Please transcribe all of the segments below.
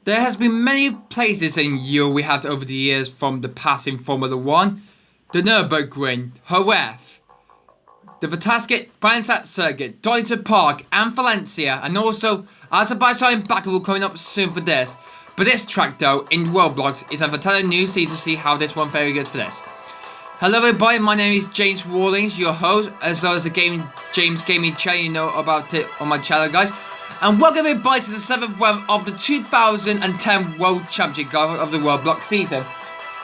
There has been many places in Europe we had over the years from the past in Formula 1. The Nürburgring, Jerez, the fantastic Frankfurt Circuit, Donington Park and Valencia, and also Azerbaijan and Baku coming up soon for this. But this track though, in Roblox, is a fantastic new season to see how this one very good for this. Hello everybody, my name is James Rawlings, your host, as well as the James Gaming channel, you know about it on my channel guys. And welcome everybody to the 7th round of the 2010 World Championship guys of the Roblox season.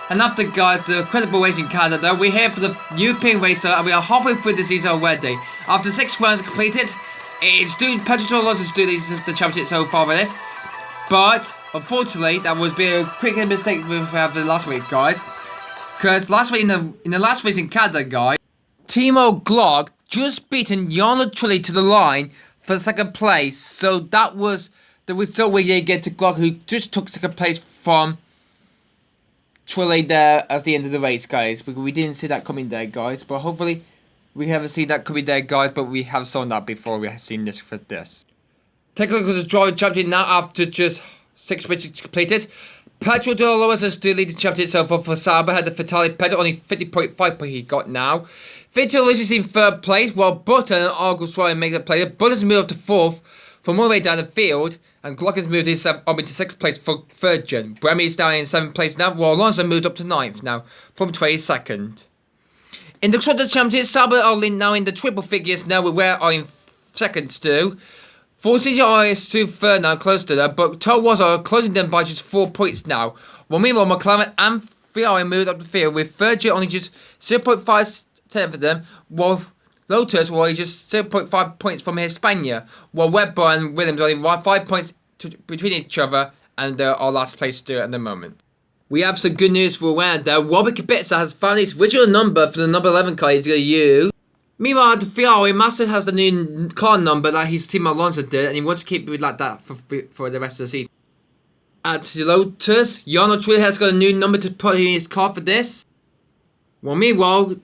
And after guys, the incredible race in Canada, we're here for the European racer and we are halfway through the season already. After 6 rounds completed, it's Pedro Losses do the championship so far with this. But, unfortunately, that was a quick mistake we had the last week guys. Because last week in the last race in Canada guys, Timo Glock just beaten Jarno Trulli to the line for second place. So that was the result we did get to Glock, who just took second place from Trulli there at the end of the race, guys. Because we didn't see that coming there, guys. But hopefully we haven't seen that coming there, guys. But we have seen that before we have seen this for this. Take a look at the driver champion now after just 6 races completed. Pedro de Lois is still leading champion so far for Sauber. Had the Fatale Pedro only 50.5 point he got now. Victor Luis is in 3rd place, while Button and August Ryan make the play. Button's moved up to 4th from all the way down the field, and Glock has moved himself up into 6th place for 3rd gen. Bremy is down in 7th place now, while Alonso moved up to 9th now from 22nd. In the Constructors' Championship, Sauber are now in the triple figures now, with Ware are in 2nd still. Force CGI is still 3rd now, close to that, but Total Wars are closing them by just 4 points now. While meanwhile, McLaren and Ferrari moved up the field, with 3rd gen only just 0.5 for them, while Lotus were just 0.5 points from Hispania, while Webber and Williams are only 5 points between each other, and they're our last place still at the moment. We have some good news for Ware though. Robert Kubica has found his original number for the number 11 car he's going to use. Meanwhile, at the Ferrari, Master has the new car number that his team Alonso did, and he wants to keep it like that for the rest of the season. At Lotus, Jarno Trulli has got a new number to put in his car for this. Well, meanwhile,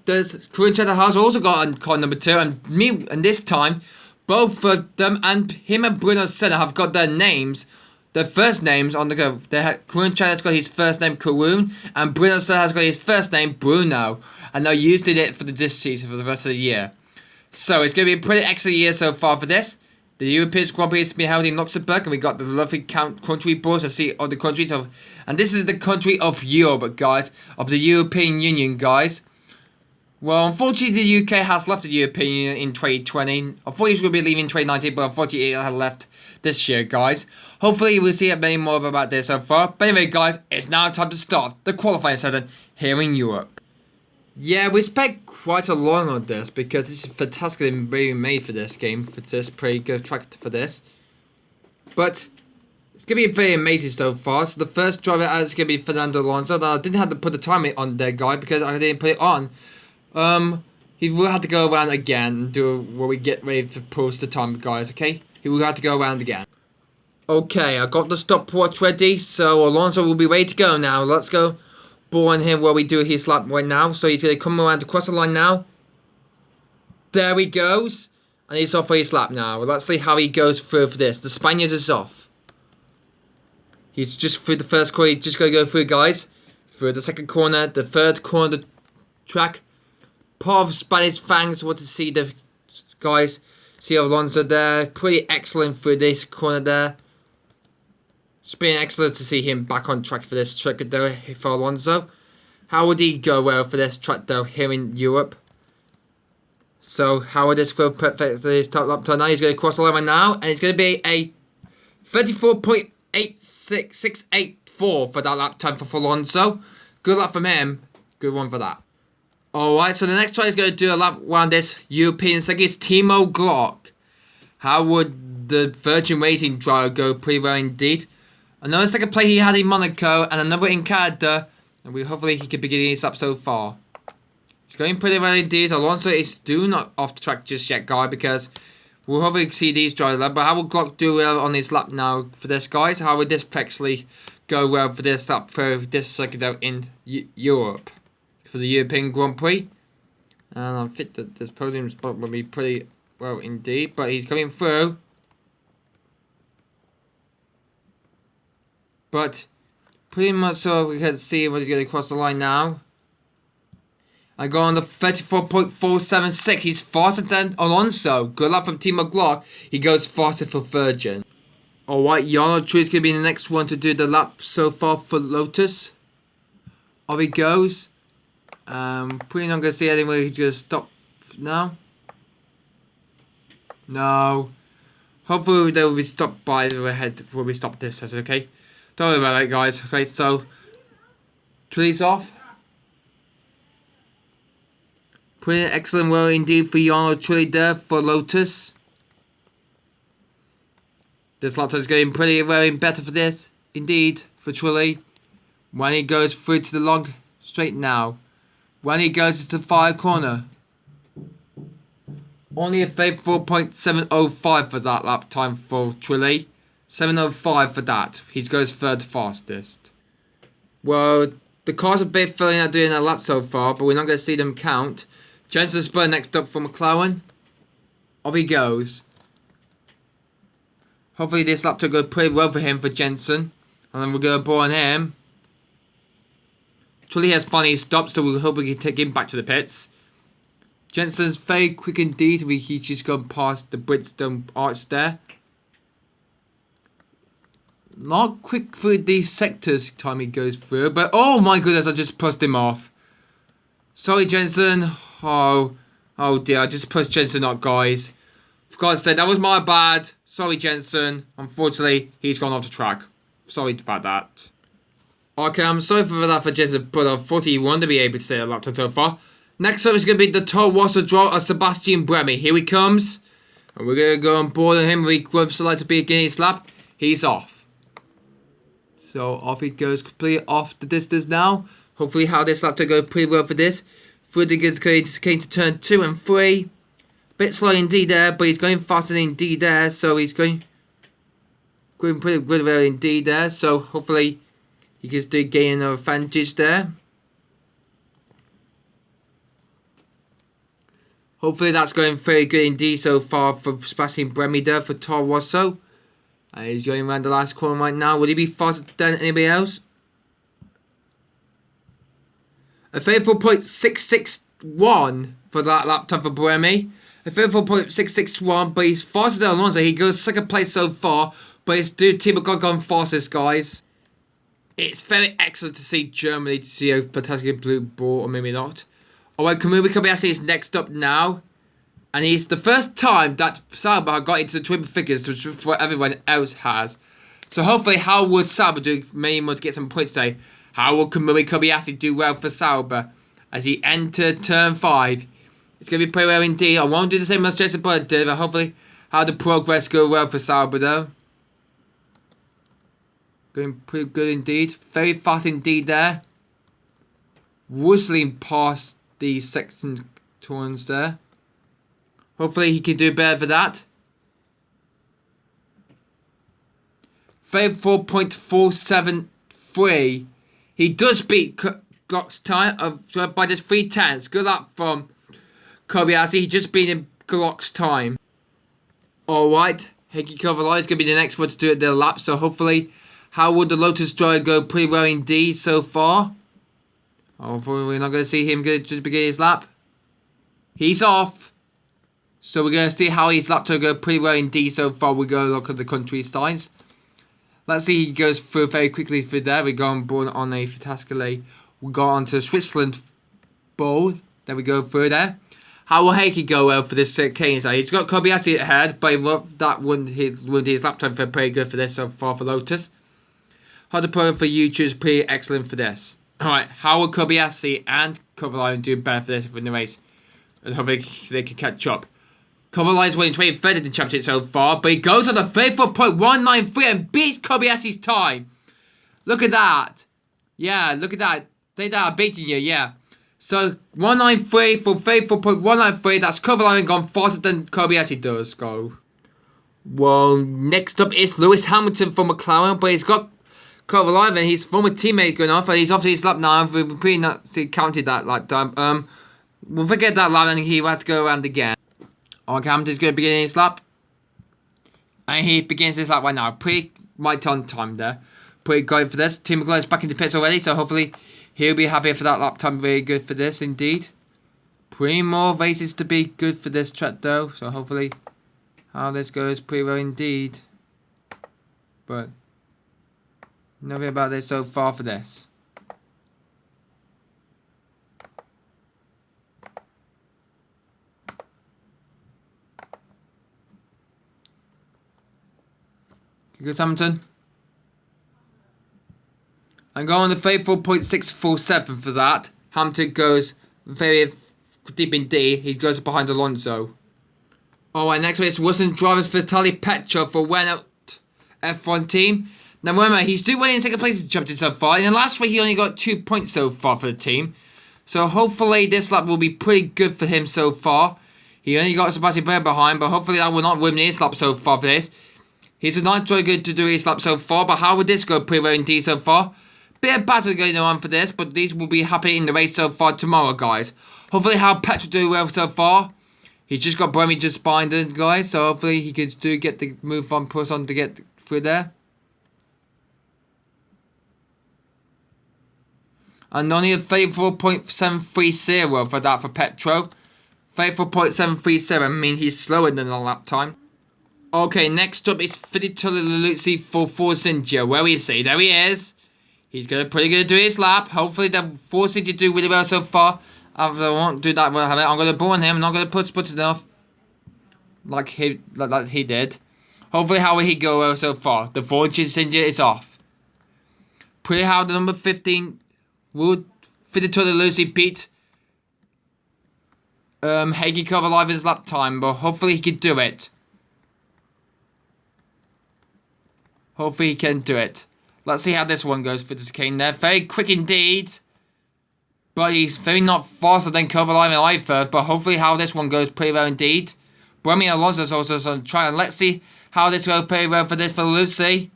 Korean Cheddar has also got a car number 2, and this time, both of them and him and Bruno Senna have got their names, their first names on the go. Korean Cheddar has got his first name Karun, and Bruno Senna has got his first name Bruno, and they're using it for this season for the rest of the year. So it's going to be a pretty excellent year so far for this. The European Grand Prix is being held in Luxembourg, and we got the lovely country boards to see all the countries of, and this is the country of Europe, guys, of the European Union, guys. Well, unfortunately, the UK has left the European Union in 2020. Unfortunately, it's going to be leaving in 2019, but unfortunately, it has left this year, guys. Hopefully, we'll see many more about this so far. But anyway, guys, it's now time to start the qualifying session here in Europe. Yeah, we spent quite a long on this because this is fantastically being made for this game, for this pretty good track for this. But it's going to be very amazing so far. So the first driver is going to be Fernando Alonso. Now, I didn't have to put the time on there, guy, because I didn't put it on. He will have to go around again and do what we get ready to post the time, guys, okay? He will have to go around again. Okay, I got the stopwatch ready, so Alonso will be ready to go now. Let's go. On him where we do his lap right now. So he's going to come around across the line now. There he goes. And he's off for his lap now. Let's see how he goes through for this. The Spaniard is off. He's just through the first corner. He's just going to go through, guys. Through the second corner. The third corner of the track. Part of Spanish fans want to see the guys. See Alonso there. Pretty excellent through this corner there. It's been excellent to see him back on track for this track though for Alonso. How would he go well for this track though here in Europe? So how would this go perfect for his top lap time now? He's going to cross the line now, and it's going to be a 34.86684 for that lap time for Alonso. Good luck from him. Good one for that. Alright, so the next try is going to do a lap around this European circuit is Timo Glock. How would the Virgin Racing driver go? Pretty well indeed. Another second play he had in Monaco, and another in Canada, and hopefully he could be getting this up so far. It's going pretty well indeed. Alonso is still not off the track just yet, guy, because we'll hopefully see these drivers. But how will Glock do well on his lap now for this, guys? How would this actually go well for this lap for this circuit out in Europe for the European Grand Prix? And I think that this podium spot will be pretty well indeed, but he's coming through. But pretty much so we can see what he's going to cross the line now. I go on the 34.476. He's faster than Alonso. Good luck from Team McLaughlin. He goes faster for Virgin. Alright, Yarno True's going to be the next one to do the lap so far for Lotus. Off he goes. Pretty not going to see anywhere he's going to stop now. No. Hopefully they will be stopped by the head before we stop this. That's okay. Don't worry about that, guys. Okay, so True's off. Pretty excellent well indeed for Yarno Trulli there for Lotus. This lap is going pretty well better for this, indeed, for Trulli. When he goes through to the long straight now. When he goes to the far corner. Only a 34.705 for that lap time for Trulli. 705 for that. He goes third fastest. Well, the cars are both filling out doing a lap so far, but we're not going to see them count. Jensen Spur next up for McLaren. Off he goes. Hopefully this lap will go pretty well for him, for Jensen. And then we're going to bore on him. Trulli has funny stops, so we hope we can take him back to the pits. Jensen's very quick indeed. He's just gone past the Bridgestone arch there. Not quick through these sectors time he goes through. But oh my goodness, I just pushed him off. Sorry, Jensen. Oh dear, I just pushed Jensen up, guys. For God's sake, that was my bad. Sorry, Jensen. Unfortunately, he's gone off the track. Sorry about that. Okay, I'm sorry for that for Jensen, but unfortunately, he wanted to be able to say a lap time so far. Next up is going to be the Toro Rosso draw of Sebastian Bremy. Here he comes. And we're going to go on board on him. We would like to be again his lap. He's off. So off he goes completely off the distance now. Hopefully how this lap to go pretty well for this. Through the goods came to turn 2 and 3. Bit slow indeed there, but he's going faster indeed there. So he's going pretty good there indeed there. So hopefully he can still gain an advantage there. Hopefully that's going very good indeed so far for Sebastian Bremy there for Toro Rosso. And he's going around the last corner right now. Will he be faster than anybody else? A 34.661 for that lap time for Bremy. A 34.661, but he's faster than Alonso. He goes second place so far, but it's due Team McLaughlin gone fastest, guys. It's very excellent to see Germany, to see a fantastic blue ball, or maybe not. Alright, Kamui Kobayashi is next up now. And he's the first time that Sauber got into the triple figures, which what everyone else has. So hopefully, how would Sauber do? Maybe would get some points today. How will Kamui Kobayashi do well for Sauber as he entered turn 5? It's going to be pretty well indeed. I won't do the same as Jason Bud did, but hopefully, how the progress go well for Sauber though. Going pretty good indeed. Very fast indeed there. Whistling past the section turns there. Hopefully he can do better for that. 34.473. He does beat Glock's time by just 3/10. Good luck from Kobayashi. He just beat him Glock's time. Alright. Heikki Kovalainen is going to be the next one to do it their lap. So hopefully, how would the Lotus driver go pretty well indeed so far? Hopefully we're not going to see him go to begin his lap. He's off. So we're going to see how his lap to go pretty well indeed so far. We go look at the country signs. Let's see he goes through very quickly through there. We go on board on a fantastically. We go on to Switzerland Bowl. There we go through there. How will Heikki go well for this Kane side? He's got Kobayashi ahead, but that wouldn't his lap time for pretty good for this so far for Lotus. How the pro for YouTube is pretty excellent for this. Alright, how will Kobayashi and Kovalainen do better for this in the race? And hopefully they can catch up. Kovalai's winning 23rd in the championship so far, but he goes on a 34.193 and beats Kobayashi's time. Look at that. Yeah, look at that. Say that, I'm beating you, yeah. So, 193 for 34.193, that's Kovalainen gone faster than Kobayashi does go. Well, next up is Lewis Hamilton from McLaren, but he's got Kovalainen, his former teammate going off, and he's off his lap now. We've pretty not counted that like time. We'll forget that lap and he has to go around again. Okay, Hamilton's going to begin his lap. And he begins his lap right now. Pretty right on time there. pretty good for this. Team McGuire is back in the pits already, so hopefully he'll be happy for that lap time. Very good for this indeed. 3 more races to be good for this track though, so hopefully how this goes pretty well indeed. But nothing about this so far for this. Here goes Hamilton. And going on the 34.647 for that. Hamilton goes very deep in D. He goes behind Alonso. Alright, next race wasn't drivers for Vitaly Petrov for Renault F1 team. Now remember, he's still winning second place in championship so far. In the last race, he only got 2 points so far for the team. So hopefully this lap will be pretty good for him so far. He only got Sebastian Vettel behind, but hopefully that will not win this lap so far for this. He's not very good to do his lap so far, but how would this go pretty well indeed so far? Bit of battle going on for this, but these will be happy in the race so far tomorrow, guys. Hopefully how Petrov do well so far. He's just got Bremy just behind him, guys, so hopefully he can do get the move on, push on to get through there. And only a 34.730 for that for Petro. 34.737 means he's slower than the lap time. Okay, next up is Fiditolo Luzzi for Force India. Where is he? There he is. He's pretty good to do his lap. Hopefully the Force India do really well so far. I won't do that well. I'm going to ball on him. I'm not going to put enough. Like he did. Hopefully how will he go well so far? The Force India is off. Pretty how the number 15 would Fiditolo Luzzi beat Heikki Kovalainen's lap time, but hopefully he can do it. Hopefully he can do it. Let's see how this one goes for this Kane there. Very quick indeed. But he's very not faster than Kovalainen either. But hopefully how this one goes pretty well indeed. Bremy Alonso's also on the trial. Let's see how this goes pretty well for this for Luzzi.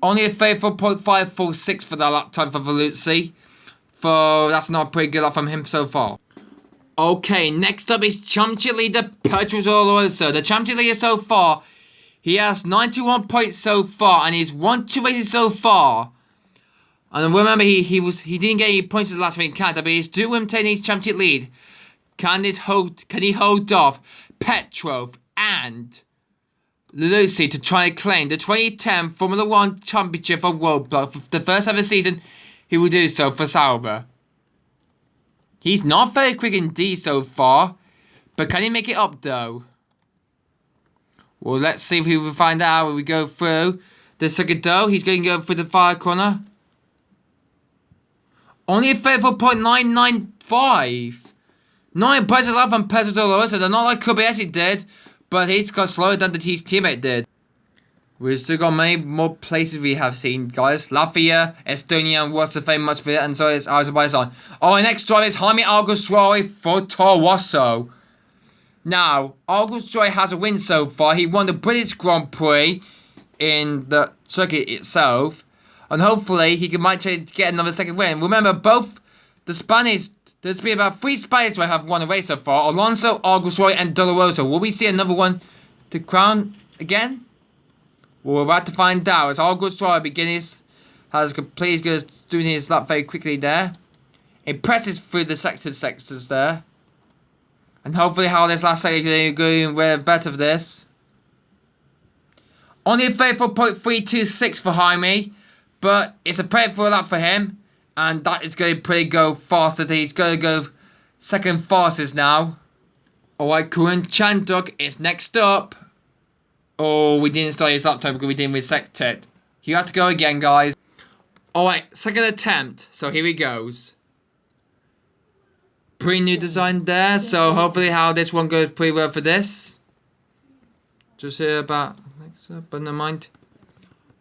Only a 34.546 for that lap time for Luzzi. So that's not a pretty good lap from him so far. Okay, next up is championship leader Pedro Alonso. The championship leader so far. He has 91 points so far, and he's won 2 races so far. And remember, he didn't get any points in the last week in Canada, but he's still maintaining his championship lead. Can he hold off Petrov and Luzzi to try and claim the 2010 Formula 1 Championship of Roblox for the first ever season? He will do so for Sauber. He's not very quick indeed so far, but can he make it up though? Well, let's see if we will find out when we go through the second though. He's going to go through the far corner. Only a 34.995. 9 points off from Pedro Alonso. They're not like Kobayashi did, but he's got slower than his teammate did. We've still got many more places we have seen, guys. Latvia, Estonia, and what's the famous for it, and so is Azerbaijan. Our next driver is Jaime Alguersuari for Toro Rosso. Now, Alguersuari has a win so far. He won the British Grand Prix in the circuit itself. And hopefully, he might get another second win. Remember, both the Spanish, there's been about 3 Spanish who have won a race so far. Alonso, Alguersuari, and Doloroso. Will we see another one to crown again? Well, we're about to find out. As Alguersuari has completed doing his lap very quickly there. Impresses through the sectors there. And hopefully how this last sector is going better for this. Only a 34.326 for Jaime. But it's a pretty full lap for him. And that is going to go faster. He's going to go second fastest now. Alright, Kuran Chanduk is next up. Oh, we didn't start his lap time because we didn't resect it. You have to go again, guys. Alright, second attempt. So here he goes. Pretty new design there, so hopefully how this one goes pretty well for this. Just hear about Alexa, but never mind.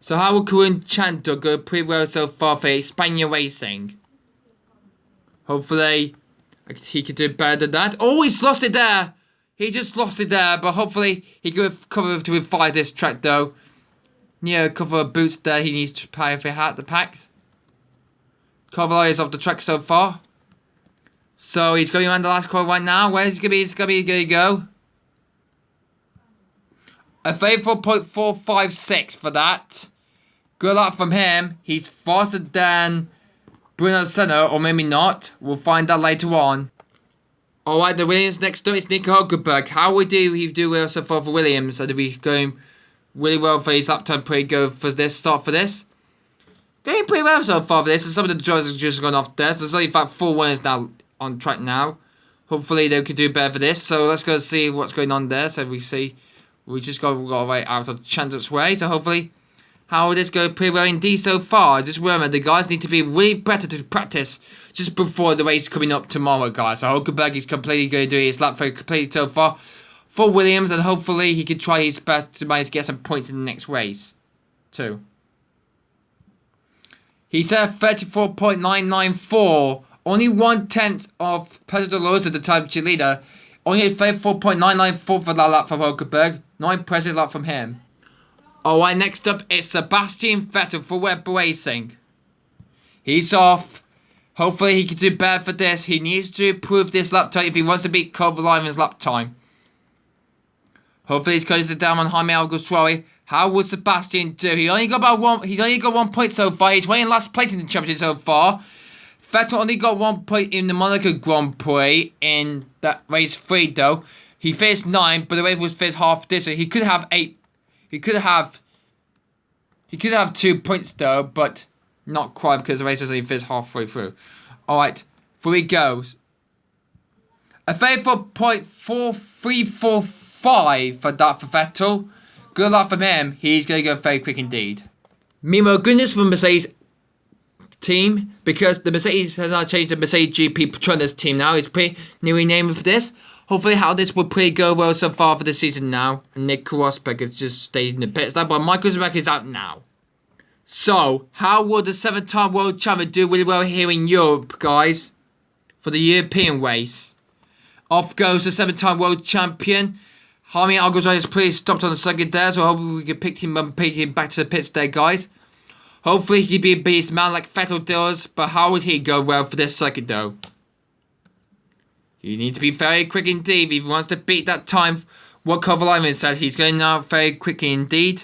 So how will Kuran Chanduk go pretty well so far for Spaniard Racing? Hopefully he can do better than that. Oh, he's lost it there. He just lost it there, but hopefully he can cover to fire this track though. Near a couple of boots there, he needs to pay for the pack. Kovalainen is off the track so far. So he's going around the last corner right now. Where's he going to be? He's going to go. A 34.456 for that. Good luck from him. He's faster than Bruno Senna, or maybe not. We'll find out later on. Alright, the Williams next up is Nico Hulkenberg. How we do he do well so far for Williams? Are we going really well for his lap time? Pretty good for this start for this. Going pretty well so far for this. And some of the drivers have just gone off there. So there's only about 4 winners now on track now. Hopefully they could do better for this. So let's go see what's going on there. So we see we just got right out of Chandler's way. So hopefully how this goes pretty well indeed so far. Just remember, the guys need to be really better to practice just before the race coming up tomorrow, guys. So Hulkenberg is completely going to do his lap very completely so far for Williams, and hopefully he can try his best to manage to get some points in the next race too. He's at 34.994, only 1/10 of Pedro Dolores, the championship leader. Only a 34.994 for that lap from Hulkenberg. Not impressive lap from him. Alright, next up is Sebastian Vettel for Red Bull Racing. He's off. Hopefully he can do better for this. He needs to improve this lap time if he wants to beat Kovalainen's lap time. Hopefully he's closing it down on Jaime Alguersuari. How will Sebastian do? He's only got 1 point so far. He's winning last place in the championship so far. Vettel only got 1 point in the Monaco Grand Prix in that race 3 though. He finished 9, but the race was finished half distance. He could have 8. He could have 2 points though, but not quite because the race was only finished halfway through. Alright, here he goes. A 34.4345 for that for Vettel. Good luck from him. He's going to go very quick indeed. Meanwhile, goodness for Mercedes team, because the Mercedes has now changed to Mercedes GP Petronas team now. It's pretty newly named for this. Hopefully how this will pretty go well so far for the season now. And Nick Rosberg has just stayed in the pits now, but Michael Rosberg is out now. So, how will the 7-time world champion do really well here in Europe, guys? For the European race. Off goes the 7-time world champion. Jaime Alguersuari has pretty stopped on the circuit there, so hopefully we can pick him back to the pits there, guys. Hopefully he can be a beast man like Vettel does, but how would he go well for this circuit though? You need to be very quick indeed if he wants to beat that time. What Kovalainen says, he's going out very quickly indeed.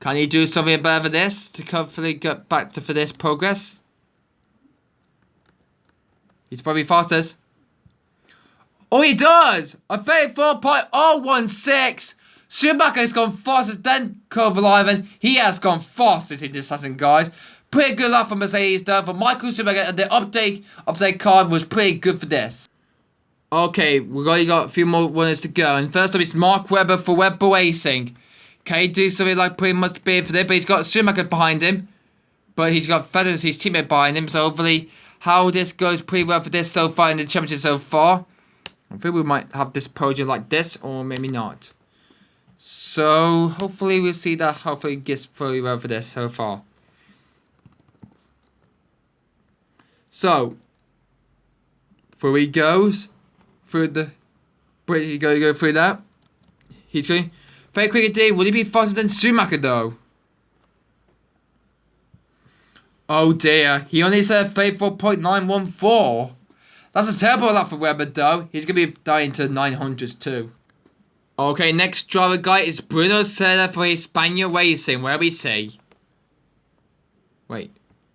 Can he do something better for this to hopefully get back to for this progress? He's probably fastest. Oh, he does! A 34.016! Schumacher has gone fastest than Kovalainen. He has gone fastest in this season, guys. Pretty good luck for Mercedes though. For Michael Schumacher, and the update of their card was pretty good for this. Okay, we've only got a few more winners to go. And first up is Mark Webber for Red Bull Racing. Can he do something like pretty much big for this? But he's got Schumacher behind him. But he's got Vettel, his teammate, behind him. So hopefully how this goes pretty well for this so far in the championship so far. I think we might have this podium like this, or maybe not. So hopefully we'll see that hopefully it gets pretty well for this so far. So through he goes through the he's going to go through that. He's going very quick indeed. Will he be faster than Schumacher though? Oh dear, he only said 34.914. That's a terrible lap for Webber though. He's going to be dying to 900s too. Okay, next driver guy is Bruno Senna for Hispania Racing. Where we see? Wait.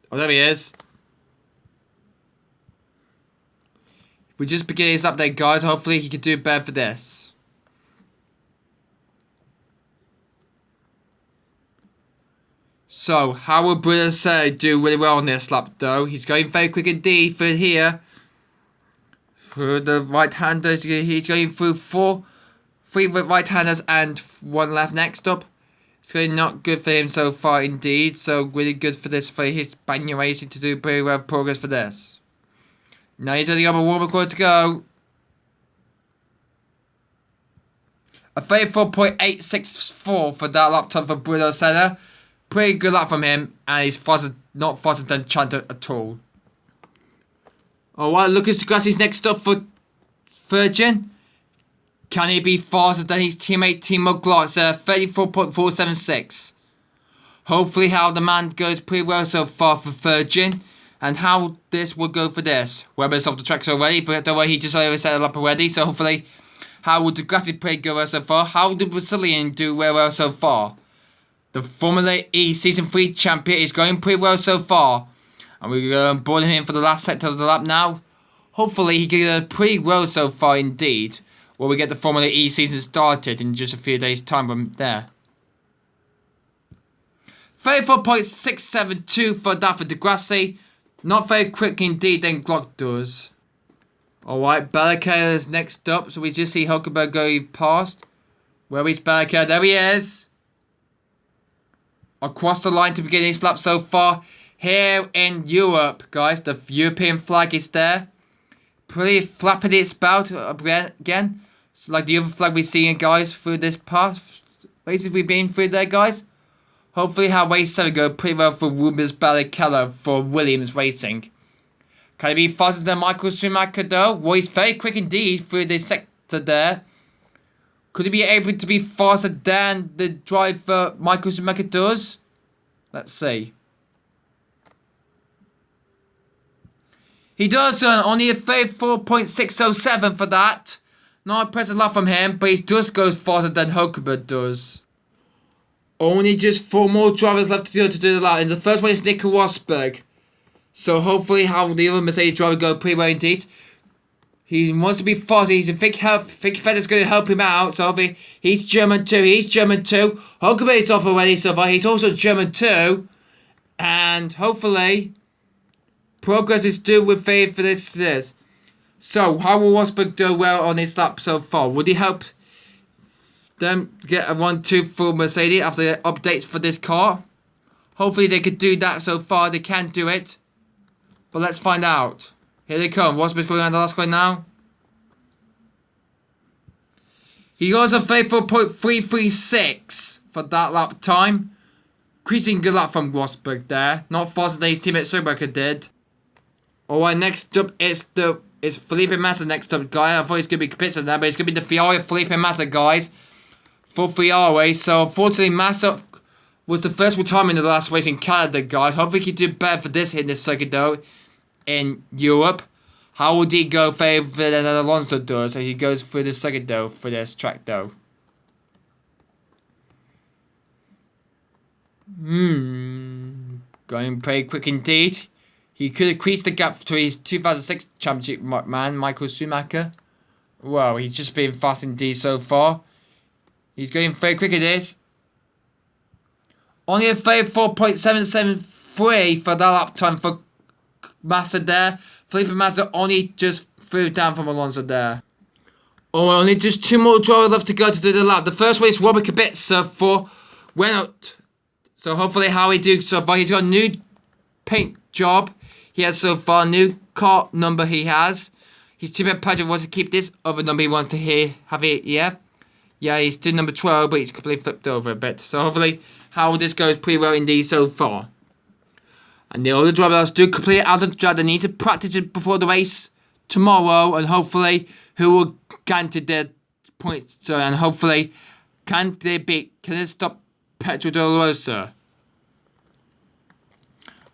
Oh, there he is. We just begin his update, guys. Hopefully he can do better for this. So, how will Bruno Senna do really well on this lap though? He's going very quick indeed for here. For the right-hander, he's going through 3 right-handers and 1 left next up. It's going not good for him so far indeed. So really good for this for Hispania Racing to do pretty well progress for this. Now he's only got a warm record to go. A 34.864 for that lap time for Bruno Senna. Pretty good lap from him, and he's not faster than Chanter at all. Alright, Lucas de Grassi's next up for Virgin. Can he be faster than his teammate Timo Glock? 34.476. Hopefully how the man goes pretty well so far for Virgin. And how this will go for this. Webber's off the tracks already, but don't worry, he just already set it up already. So hopefully how would the Grassy Prix go well so far? How would the Brazilian do well so far? The Formula E Season 3 champion is going pretty well so far. And we're going to board him in for the last sector of the lap now. Hopefully he can go pretty well so far indeed. While we get the Formula E season started in just a few days' time from there. 34.672 for that for Degrassi. Not very quick indeed than Glock does. Alright, Bellacare is next up. So we just see Hulkenberg going past. Where is Bellacare? There he is. Across the line to begin his lap so far. Here in Europe, guys. The European flag is there. Pretty flapping its spout again. So like the other flag we've seen, guys, through this past races we've been through there, guys. Hopefully how race 7 go pretty well for Rubens Barrichello for Williams Racing. Can he be faster than Michael Schumacher though? Well, he's very quick indeed through this sector there. Could he be able to be faster than the driver Michael Schumacher does? Let's see. He does only a 34.607 for that. Not impressive lot from him, but he just goes faster than Hulkenberg does. Only just 4 more drivers left to do the lap. And the first one is Nico Rosberg. So hopefully how the other Mercedes driver go pretty well indeed. He wants to be faster. He's a thick feather's going to help him out. So hopefully he's German too. Hulkenberg is off already so far. He's also German too. And hopefully progress is due with faith for this. So, how will Rosberg do well on his lap so far? Would he help them get a 1-2 for Mercedes after the updates for this car? Hopefully they could do that so far. They can do it. But let's find out. Here they come. Rosberg's going on the last one now. He goes a 34.336 for that lap time. Increasing good lap from Rosberg there. Not faster than his teammate Schumacher did. Alright, next up is Felipe Massa next up, guy. I thought it's going to be Kapitsa now, but it's going to be the Ferrari Felipe Massa, guys. For Ferrari. So, unfortunately, Massa was the first retirement of the last race in Canada, guys. Hopefully, he can do better for this in this circuit, though, in Europe. How would he go further than Alonso does as he goes through this circuit, though, for this track, though? Going pretty quick indeed. He could increase the gap to his 2006 championship man, Michael Schumacher. Wow, he's just been fast indeed so far. He's going very quick at this. Only a 34.773 for that lap time for Massa there. Felipe Massa only just threw down from Alonso there. Oh, only just 2 more drivers left to go to do the lap. The first one is Robert Kubica for Renault. So hopefully how he do so far. He's got a new paint job. He has so far a new car number he has. His teammate Patrick wants to keep this other number he wants to have it, yeah. Yeah, he's still number 12, but he's completely flipped over a bit. So hopefully how this goes pretty well indeed so far. And the other drivers do complete out of the job. They need to practice it before the race tomorrow. And hopefully who will guarantee their points. So, and hopefully can they stop Pedro de la Rosa?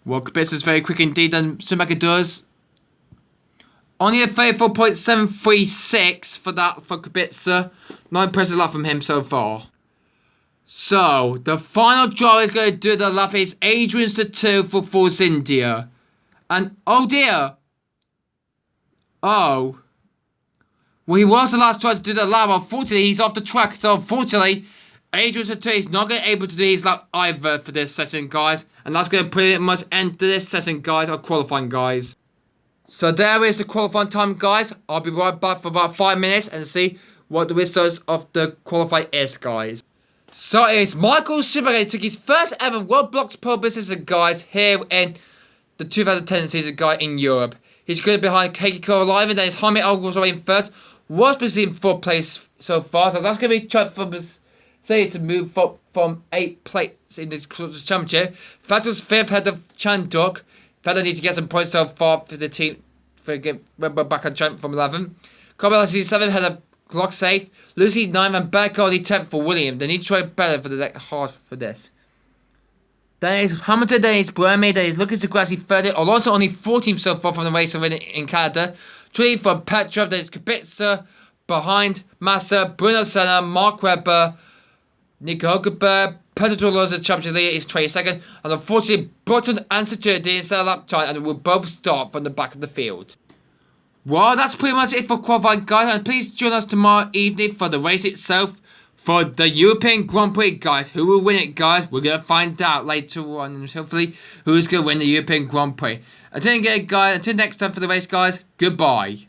Well, Kubica is very quick indeed than Schumacher does. Only a 34.736 for that for Kubica. Not impressive lot from him so far. So, the final driver is going to do the lap is Adrian Satou for Force India. And, oh dear. Oh. Well, he was the last driver to do the lap. Unfortunately, he's off the track. So, unfortunately, Adrian Satou is not going to be able to do his lap either for this session, guys. And that's going to pretty much end this session, guys, or qualifying, guys. So there is the qualifying time, guys. I'll be right back for about 5 minutes and see what the results of the qualifying is, guys. So it's Michael Schumacher took his first ever Roblox pole position, guys, here in the 2010 season, guy, in Europe. He's good behind Keiki Kovalainen, then his Jaime Alonso in third. Rosberg's in 4th place so far, so that's going to be trying for say to move from 8 places in the championship. Vettel's 5th ahead of Chandok. Vettel needs to get some points so far for the team for get back on champ from 11. Kobayashi 7th ahead of Glock safe. Lucy 9th and Beck only 10th for William. They need to try better for the next half for this. Then it's Hamilton, then it's Buemi, then it's Lucas Degrassi 30. Alonso only 14th so far from the race in Canada. 20th for Petrov, then it's Kubica, behind Massa, Bruno Senna, Mark Webber, Nico Huckenberg, Predator Loza Champions League is 22nd, and unfortunately Button and Saturday instead of lap time, and will both start from the back of the field. Well, that's pretty much it for qualifying, guys, and please join us tomorrow evening for the race itself, for the European Grand Prix, guys. Who will win it, guys? We're going to find out later on, and hopefully, who's going to win the European Grand Prix. Until then, guys, until next time for the race, guys, goodbye.